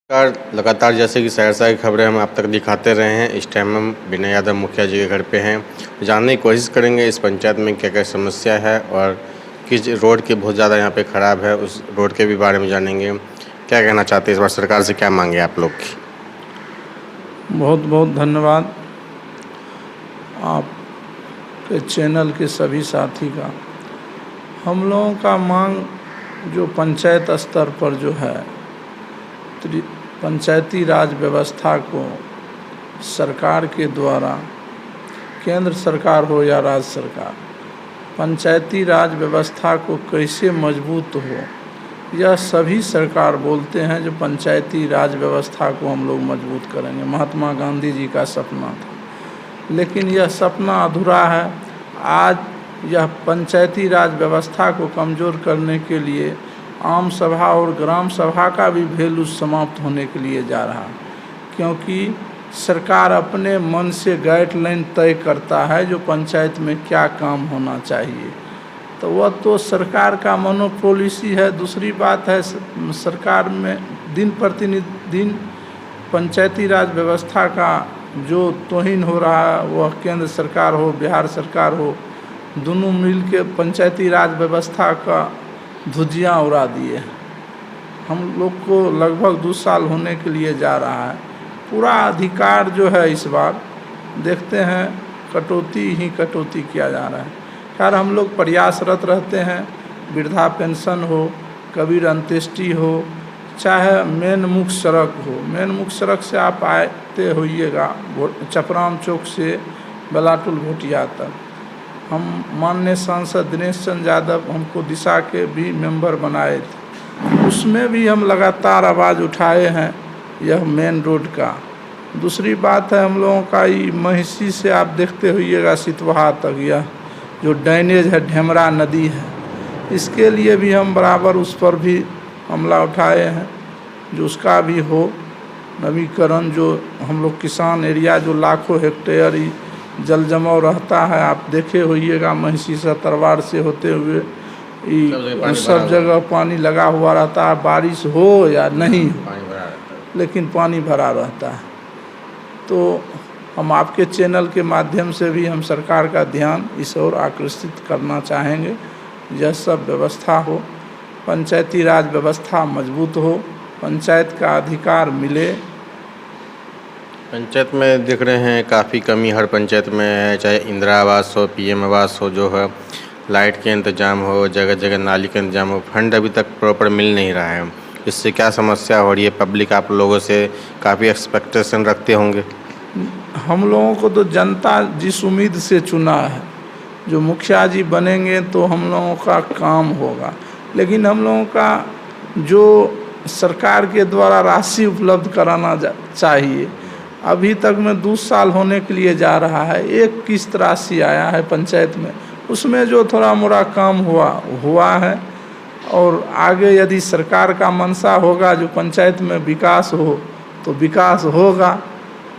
लगातार जैसे कि सहरसा की खबरें हम आप तक दिखाते रहे हैं। इस टाइम हम विनय यादव मुखिया जी के घर पे हैं। जानने की कोशिश करेंगे इस पंचायत में क्या क्या समस्या है और किस रोड की बहुत ज़्यादा यहाँ पे ख़राब है, उस रोड के भी बारे में जानेंगे। क्या कहना चाहते हैं इस बार सरकार से, क्या मांगे आप लोग की? बहुत बहुत धन्यवाद आप के चैनल के सभी साथी का। हम लोगों का मांग जो पंचायत स्तर पर जो है पंचायती राज व्यवस्था को सरकार के द्वारा, केंद्र सरकार हो या राज्य सरकार, पंचायती राज व्यवस्था को कैसे मजबूत हो, यह सभी सरकार बोलते हैं जो पंचायती राज व्यवस्था को हम लोग मजबूत करेंगे। महात्मा गांधी जी का सपना था, लेकिन यह सपना अधूरा है। आज यह पंचायती राज व्यवस्था को कमज़ोर करने के लिए आम सभा और ग्राम सभा का भी वैल्यू समाप्त होने के लिए जा रहा है, क्योंकि सरकार अपने मन से गाइडलाइन तय करता है जो पंचायत में क्या काम होना चाहिए, तो वह तो सरकार का मोनोपॉलिसी है। दूसरी बात है, सरकार में दिन प्रतिदिन पंचायती राज व्यवस्था का जो तौहीन हो रहा है, वह केंद्र सरकार हो, बिहार सरकार हो, दोनों मिल के पंचायती राज व्यवस्था का धुजियाँ उड़ा दिए। हम लोग को लगभग 2 साल होने के लिए जा रहा है। पूरा अधिकार जो है इस बार देखते हैं कटौती ही कटौती किया जा रहा है। खैर हम लोग प्रयासरत रहते हैं, वृद्धा पेंशन हो, कबीर अंत्येष्टि हो, चाहे मेन मुख्य सड़क हो। मेन मुख्य सड़क से आप आते होइएगा चपराम चौक से बेलाटुल भोटिया तक। हम माननीय सांसद दिनेश चंद्र यादव हमको दिशा के भी मेंबर बनाए थे, उसमें भी हम लगातार आवाज़ उठाए हैं यह मेन रोड का। दूसरी बात है, हम लोगों का ये महिषी से आप देखते होइएगा सितवाहा तक यह जो ड्रेनेज है, ढेमरा नदी है, इसके लिए भी हम बराबर उस पर भी हमला उठाए हैं जो उसका भी हो नवीकरण। जो हम लोग किसान एरिया जो लाखों हेक्टेयर जल जमाव रहता है, आप देखे होइएगा महिषी से तरवार से होते हुए सब जगह पानी लगा हुआ रहता है, बारिश हो या नहीं हो, लेकिन पानी भरा रहता है। तो हम आपके चैनल के माध्यम से भी हम सरकार का ध्यान इस ओर आकर्षित करना चाहेंगे। यह सब व्यवस्था हो, पंचायती राज व्यवस्था मजबूत हो, पंचायत का अधिकार मिले। पंचायत में दिख रहे हैं काफ़ी कमी हर पंचायत में है, चाहे इंदिरा आवास हो, पीएम आवास हो, जो है लाइट के इंतजाम हो, जगह जगह नाली का इंतजाम हो, फंड अभी तक प्रॉपर मिल नहीं रहा है। इससे क्या समस्या हो रही है? पब्लिक आप लोगों से काफ़ी एक्सपेक्टेशन रखते होंगे। हम लोगों को तो जनता जिस उम्मीद से चुना है, जो मुखिया जी बनेंगे तो हम लोगों का काम होगा, लेकिन हम लोगों का जो सरकार के द्वारा राशि उपलब्ध कराना चाहिए, अभी तक में 2 साल होने के लिए जा रहा है। एक किस्त राशि आया है पंचायत में, उसमें जो थोड़ा मोड़ा काम हुआ है। और आगे यदि सरकार का मंशा होगा जो पंचायत में विकास हो तो विकास होगा,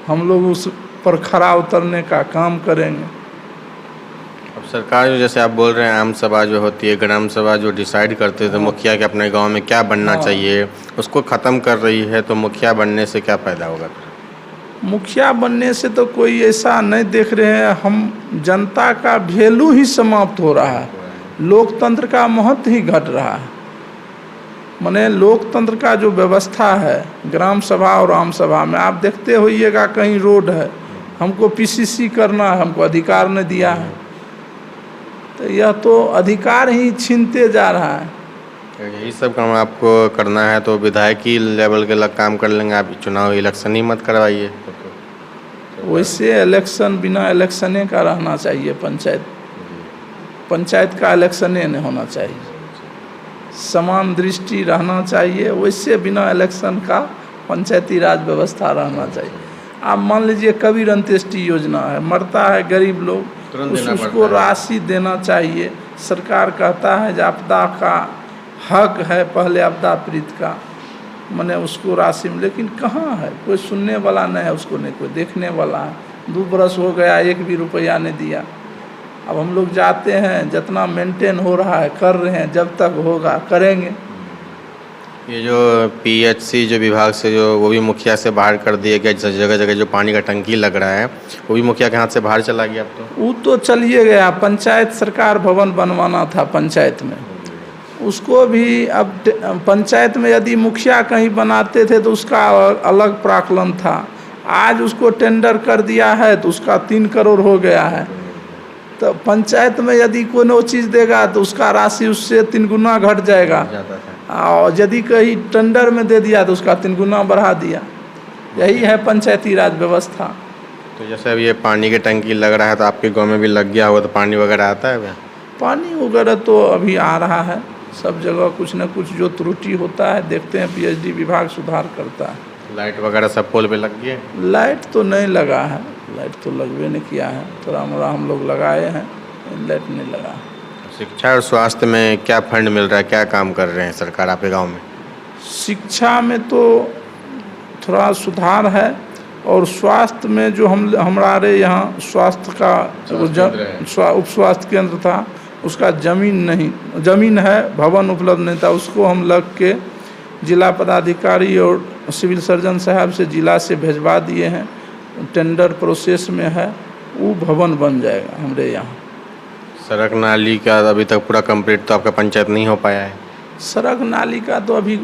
हम लोग उस पर खरा उतरने का काम करेंगे। अब सरकार जो जैसे आप बोल रहे हैं आम सभा जो होती है, ग्राम सभा जो डिसाइड करते थे मुखिया के अपने गांव में क्या बनना चाहिए, उसको ख़त्म कर रही है, तो मुखिया बनने से क्या फ़ायदा होगा? मुखिया बनने से तो कोई ऐसा नहीं देख रहे हैं हम, जनता का वैल्यू ही समाप्त हो रहा है, लोकतंत्र का महत्व ही घट रहा है। माने लोकतंत्र का जो व्यवस्था है ग्राम सभा और आम सभा में, आप देखते होइएगा कहीं रोड है, हमको पीसीसी करना है, हमको अधिकार नहीं दिया है, तो यह तो अधिकार ही छीनते जा रहा है। यही सब काम आपको करना है तो विधायकी लेवल के लग काम कर लेंगे आप, चुनाव इलेक्शन ही मत करवाइए। वैसे इलेक्शन बिना इलेक्शने का रहना चाहिए, पंचायत का इलेक्शने नहीं होना चाहिए, समान दृष्टि रहना चाहिए। वैसे बिना इलेक्शन का पंचायती राज व्यवस्था रहना चाहिए। आप मान लीजिए कबीर अंत्येष्टि योजना है, मरता है गरीब लोग, उसको राशि देना चाहिए। सरकार कहता है कि आपदा का हक है, पहले आपदा पीड़ित का, मैंने उसको राशि में, लेकिन कहाँ है कोई सुनने वाला नहीं है, उसको नहीं कोई देखने वाला है। 2 बरस हो गया, 1 भी रुपया नहीं दिया। अब हम लोग जाते हैं, जितना मेंटेन हो रहा है कर रहे हैं, जब तक होगा करेंगे। ये जो पीएचसी जो विभाग से जो वो भी मुखिया से बाहर कर दिया गया, जगह जगह जो पानी का टंकी लग रहा है वो भी मुखिया के हाथ से बाहर चला गया। अब तो वो तो चलिए गया, पंचायत सरकार भवन बनवाना था पंचायत में, उसको भी अब पंचायत में यदि मुखिया कहीं बनाते थे तो उसका अलग प्राकलन था। आज उसको टेंडर कर दिया है तो उसका 3 करोड़ हो गया है। तो पंचायत में यदि कोनो चीज़ देगा तो उसका राशि उससे 3 गुना घट जाएगा, और यदि कहीं टेंडर में दे दिया तो उसका 3 गुना बढ़ा दिया। यही है पंचायती राज व्यवस्था। तो जैसे अब ये पानी की टंकी लग रहा है तो आपके गांव में भी लग गया होगा, तो पानी वगैरह आता है क्या? पानी वगैरह तो अभी आ रहा है, सब जगह कुछ न कुछ जो त्रुटि होता है देखते हैं, पीएचडी विभाग सुधार करता है। लाइट वगैरह सब पोल पे लग गई है? लाइट तो नहीं लगा है, लाइट तो लगवे नहीं किया है, थोड़ा मोड़ा हम लोग लगाए हैं, लाइट नहीं लगा। शिक्षा और स्वास्थ्य में क्या फंड मिल रहा है, क्या काम कर रहे हैं सरकार आपके गांव में? शिक्षा में तो थोड़ा सुधार है, और स्वास्थ्य में जो हमारे यहाँ स्वास्थ्य का उप स्वास्थ्य केंद्र था, उसका ज़मीन है, भवन उपलब्ध नहीं था, उसको हम लग के जिला पदाधिकारी और सिविल सर्जन साहब से जिला से भेजवा दिए हैं, टेंडर प्रोसेस में है, वो भवन बन जाएगा हमारे यहाँ। सड़क नाली का अभी तक पूरा कंप्लीट तो आपका पंचायत नहीं हो पाया है? सड़क नाली का तो अभी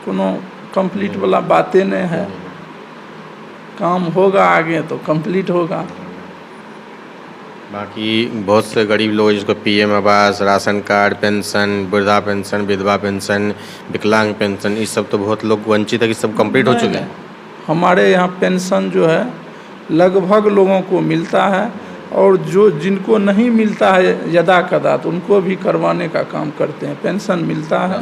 कोनो कंप्लीट वाला बातें नहीं है, काम होगा आगे तो कंप्लीट होगा। बाकी बहुत से गरीब लोग जिसको पीएम आवास, राशन कार्ड, पेंशन, वृद्धा पेंशन, विधवा पेंशन, विकलांग पेंशन, ये सब तो बहुत लोग वंचित है कि सब कंप्लीट हो चुके हैं। हमारे यहाँ पेंशन जो है लगभग लोगों को मिलता है, और जो जिनको नहीं मिलता है यदा कदा तो उनको भी करवाने का काम करते हैं। पेंशन मिलता है,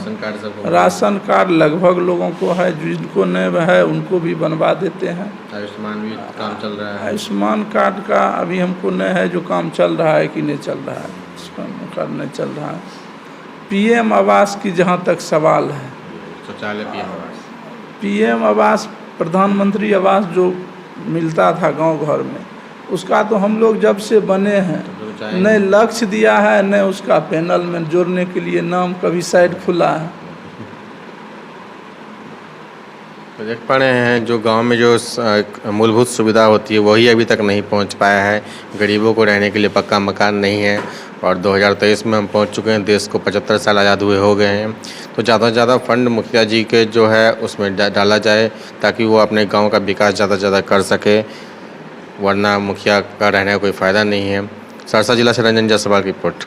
राशन कार्ड लगभग लोगों को है, जिनको नहीं है उनको भी बनवा देते हैं। आयुष्मान भी काम चल रहा है? आयुष्मान कार्ड का अभी हमको नहीं है जो काम चल रहा है कि नहीं चल रहा है, आयुष्मान कार्ड नहीं चल रहा है। पीएम आवास की जहाँ तक सवाल है, शौचालय पीएम आवास प्रधानमंत्री आवास जो मिलता था गांव घर में, उसका तो हम लोग जब से बने हैं न लक्ष्य दिया है, न उसका पैनल में जोड़ने के लिए नाम कभी साइड खुला है। तो देख पा रहे हैं जो गांव में जो मूलभूत सुविधा होती है वही अभी तक नहीं पहुंच पाया है। गरीबों को रहने के लिए पक्का मकान नहीं है, और 2023 में हम पहुंच चुके हैं, देश को 75 साल आज़ाद हुए हो गए हैं। तो ज़्यादा से ज़्यादा फंड मुखिया जी के जो है उसमें डाला जाए, ताकि वो अपने गांव का विकास ज़्यादा से ज़्यादा कर सके, वरना मुखिया का रहने का कोई फ़ायदा नहीं है। सहरसा जिला से रंजन जायसवाल की रिपोर्ट।